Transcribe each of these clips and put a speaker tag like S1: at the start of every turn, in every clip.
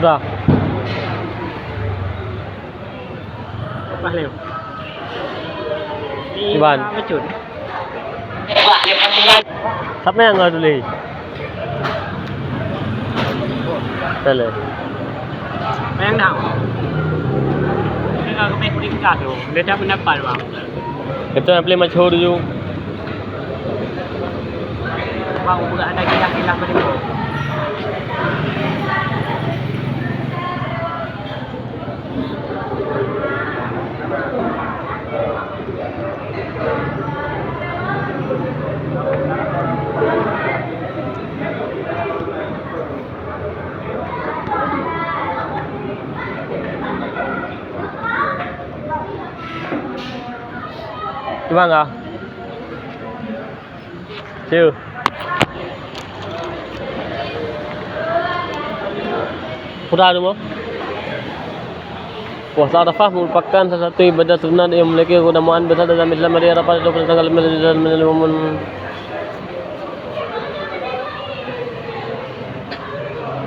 S1: Sudah.
S2: Lepas lem.
S1: Iban.
S2: Becut.
S1: Siapa yang ngadu lagi? Tele.
S2: Bayang dah. Kalau kau pergi kat tu, dia tak pendapat bang.
S1: Itu yang play macam dulu.
S2: Bang bukan ada kilah-kilah pada kau.
S1: Gimana enggak? Chill. Sudah dulu. Puasa Arafah merupakan salah satu ibadah sunnah yang memiliki keutamaan besar dalam Islam. Hari Arafah 20 tanggal 9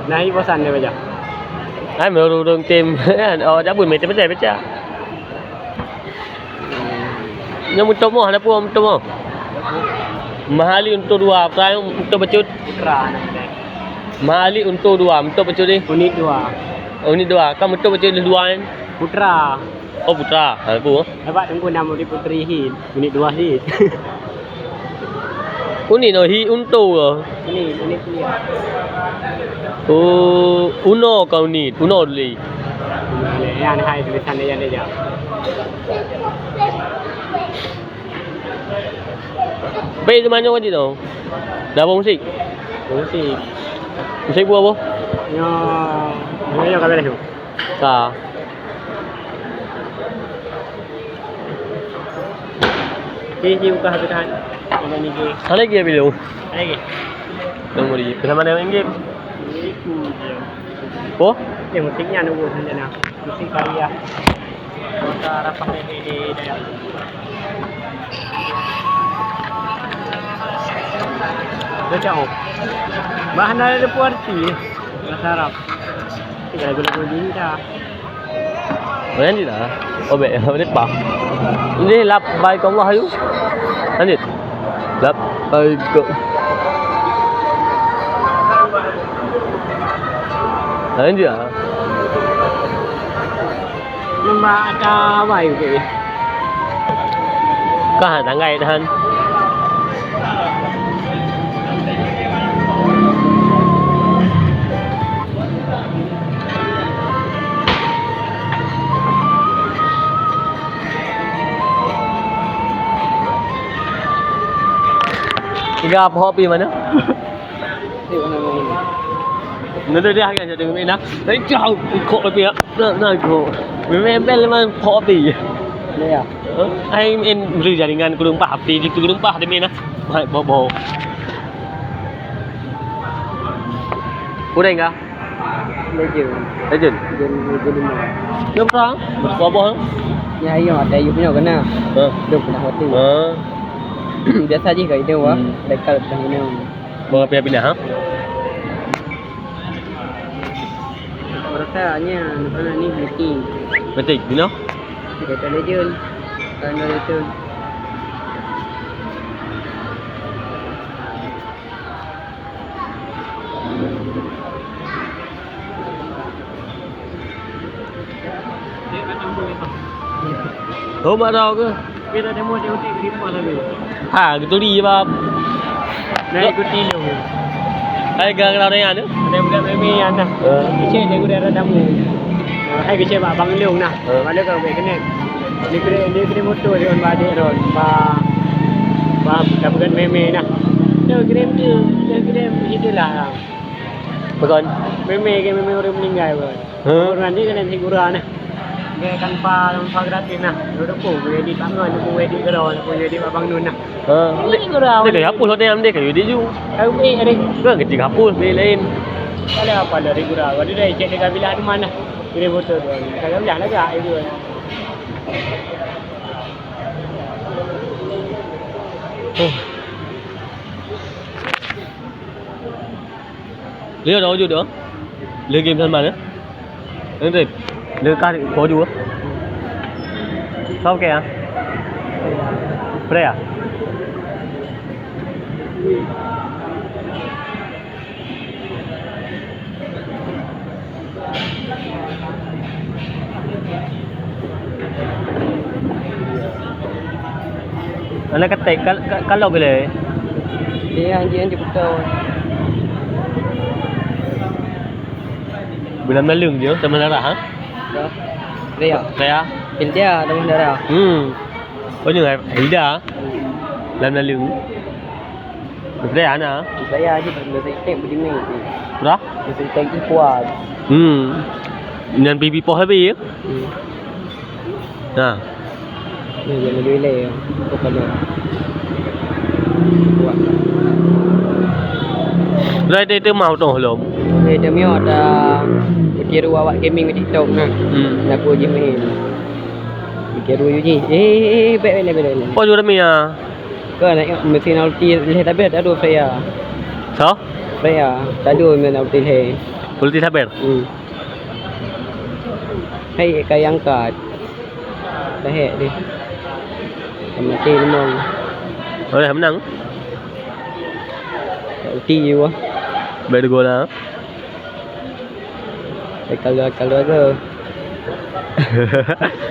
S2: Nahi bosan dia baca.
S1: Ai baru dong tim. Oh, dah pun mesti baca. Yang untuk mo, ada pun untuk mo. Mahali untuk dua, apa yang untuk becut?
S2: Putra nak dia.
S1: Mahali untuk dua, untuk becut ni?
S2: Unit dua.
S1: Oh, ini dua. Kamu untuk becut ni dua kan?
S2: Putra.
S1: Oh, putra. Ada pun.
S2: Dapat tunggu nama di putri hit. Unit dua hit.
S1: Uni no hi untuk ke?
S2: Ini kuliah.
S1: Oh, uno kau ni, uno dulu.
S2: Yang hai tulisan dia yang dia.
S1: Baik tu mana wajib tu? Dah apa musik?
S2: Musik.
S1: Musik buat apa?
S2: Yo kau beres tu.
S1: Tak.
S2: Ji buka habis kan. Ini ni ke.
S1: Ada lagi bila?
S2: Ada lagi.
S1: Tunggu dia. Bersama dengan game.
S2: Itu dia.
S1: Oh?
S2: Dia musiknya nunggu saja nak. Musik karya. Kota Arafah di dalam. Dah jauh. Bahan ada puarti. Bahasa Arab. Tinggal gula-gula ini dah.
S1: Mana ni dah? Oh baik, ini apa? Ini lap baik Allah you. Lanjut. Lap baik. Lanjut ah.
S2: Lembah ada baik ke?
S1: Kah tanggai tahan. Tiga apa hobi mana? Nanti dia akan jadi mana? Tapi jauh kok lebih nak kok. Memang memang hobi.
S2: Ya.
S1: Ai en beli jaringan kurung pah api di kurung pah demi nah. Bobo. Udah enggak?
S2: Legend.
S1: Legend.
S2: Legend lima.
S1: Berapa? Berapa?
S2: Ya iya ada you punya kena. Duk dah hotel. Biasa je kai dia wah. Dekat dah ni.
S1: Bawa pindah ha?
S2: Rasanya anak ni meeting.
S1: Betul, you know?
S2: Kita legend. Karena legend.
S1: Oh, mak tahu ke?
S2: Kita demo dia utik lima lagi.
S1: Ha, gitu di bab.
S2: Naik ikuti lu.
S1: Ai gang nào đây nữa?
S2: Ada budak meme anak. Kecil dia guna ada tamu. Hai kecil bak bang leung nah. Balik kalau baik kena. Dia kena motor dia on balik ron. Ba dapat meme nah. Dia kirim itulah.
S1: Bukan.
S2: Meme orang meninggal pun. Orang ni kena figura nah. Dia tanpa gratis nah. Duduk pun edit bangun, aku edit geron, aku edit abang Nun nah.
S1: Ini gurau. Dia hapus hotel dia kayu dia ju.
S2: Aku ada.
S1: Ke kecil hapus beli lain.
S2: Kalau apa dari gurau, dia dah cek dekat bilah di mana. Kirim foto tu. Kalau bilah lagi itu.
S1: Lihat dah wujud dah. Lihat game sama mana? Nanti dekat kau juga. Sao kaya? Freya. Anak ketik kalau boleh.
S2: Dia anjing betul.
S1: Bila melung je sama darah ha?
S2: Dia.
S1: Saya.
S2: India dengan darah.
S1: Có những ngày Hilda làm là lưng. Cái anh à?
S2: Saya je benda saya tengok begini.
S1: Đó.
S2: Saya tengok kuat.
S1: Nên pipi po habis. Nah.
S2: Ni yang lebih leh. Kalau.
S1: Rồi đây tôi màu tổ lộn.
S2: Ni demi ada kira awak gaming di TikTok nah. Nak aku je main. Kira uji. Bek.
S1: Có vô đó mình à?
S2: Ke nak mesin ulti leh tapi ada dua Freya.
S1: Sao?
S2: Freya, ada mesin ulti leh.
S1: Ulti sabar.
S2: Hay cái angkat. Dah hek dia. Mati memang.
S1: Rồi hầm nắng.
S2: Ulti je wah.
S1: Về được rồi đó.
S2: Kalau ke.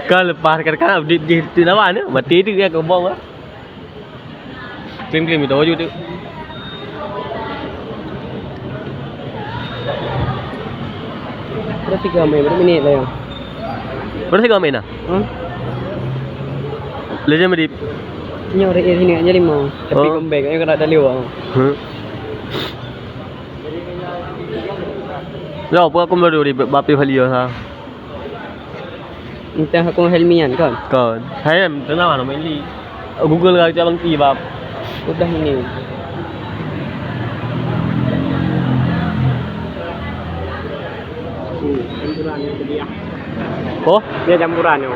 S1: Kau lepas kadang-kadang di lawan ni mati tu dia kau bom ah. Krim itu aja tu.
S2: Berapa 3 minit lah yang.
S1: Berapa sih kau main ah? Legend Madrid.
S2: Ni orang sini aja 5. Tapi comeback ni kena ada liwa.
S1: Rồi bữa aku baru di bapi Valia ha.
S2: Entah aku helmian kan.
S1: Còn thấy em tưởng nào mà nó mới đi ở Google ra cho băng kỳ vào.
S2: Udah ini. Campuran kuliah.
S1: Oh,
S2: Dia campuran tu.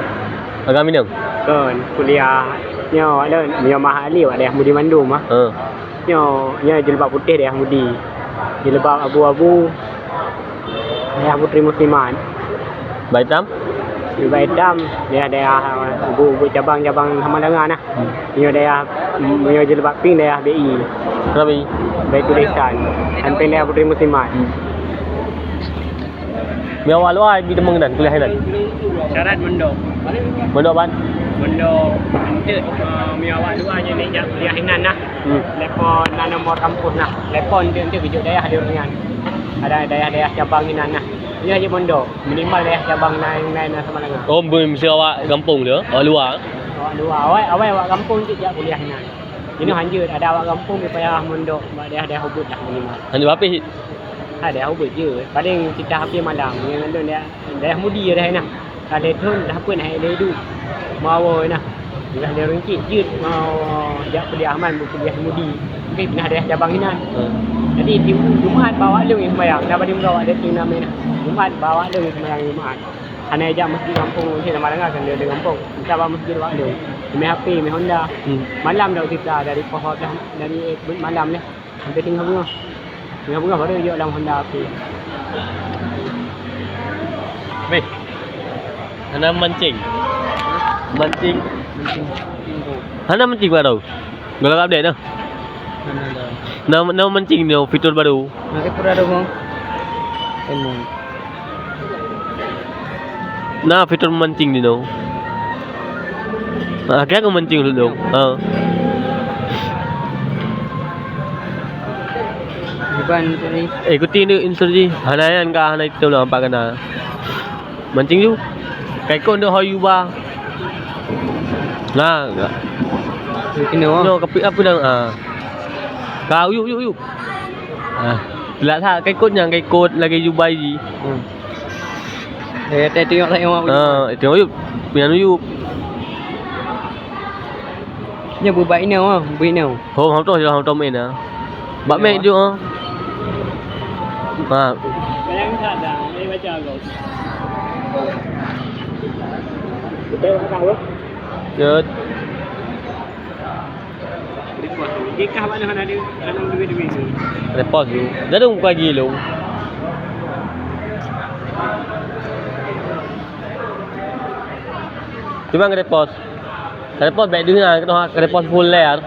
S1: agak minum.
S2: Kan kuliah. Nyo ada Mio Mahali wak daerah Mudi Mandum ah. Nyo jilbab putih daerah Mudi. Jilbab abu-abu daerah Putri Musliman.
S1: Baitam.
S2: Jilbab hitam daerah ibu cabang-cabang Hamadangan lah. Nyo daerah Mio jilbab pink daerah BI.
S1: Kenapa?
S2: Baitul Ihsan. Sampai daerah Putri Musliman.
S1: Mi awal lu ai bi demeng dan kuliah dan.
S2: Syarat mendok.
S1: Mondok ban.
S2: Mendok nanti mi awak dua je ni jak kuliah hinan lah. Telefon nak nombor kampus lah. Telefon dia nanti kejut daerah dia dengan. Ada daerah-daerah cabang hinan lah. Dia je mondok. Minimal daerah cabang lain-lain sama dengan.
S1: Oh, mesti awak kampung dia. Oh, luar.
S2: Awak luar. Awak kampung je jak kuliah hinan. Ini hanjut ada awak kampung dia payah mondok daerah-daerah Ubud lah minimal.
S1: Hanya bapi.
S2: Ada Ubud je. Paling kita hampir malam. Yang ada daerah Mudi dah nah. Ada tu dah apa nak ada du. Mau nah. Dah ada ringkit je mau jak kuliah aman kuliah Mudi. Okey pindah daerah cabang hinan. Jadi Jumaat bawa lu yang sembahyang. Dah pada bawa ada tim nama nah. Jumaat bawa lu yang sembahyang Jumaat. Ana ajak masjid kampung mesti nama dengar kan dia di kampung. Kita bawa masjid bawa lu. Mi HP, mi Honda. Malam dah kita dari pohon dari malam ni. Sampai tinggal bunga. Tinggal bunga baru dia dalam Honda api.
S1: Weh. Hana mancing. Mancing. Hana mancing baru. Kalau update dah. Nama mancing ni fitur baru.
S2: Nanti pura ada bang. Emang.
S1: Nah, fitur mancing ni no. Kaya kau mancing dulu.
S2: Bukan ni.
S1: Ikuti ni insurji. Hana yang kah hana itu nampak kena. Mancing tu. Kai kau dah hayu ba. Nah,
S2: Kena wah.
S1: no kapi apa dah Kau yuk. Lihat tak kai kod yang kai kod lagi jubai ji.
S2: Tengok awak.
S1: Tengok yuk. Pian yuk.
S2: Nya bubai ni wah, bubai ni.
S1: Hôm to main ah. Bak main je ah.
S2: Bayang tak dah, ni baca kau. Betul kau.
S1: Jod.
S2: Nikah mana ada duit ni.
S1: Repos tu. Dah ada muka lagi lu. Cuma kedai pos baik dengan kedai pos full layar.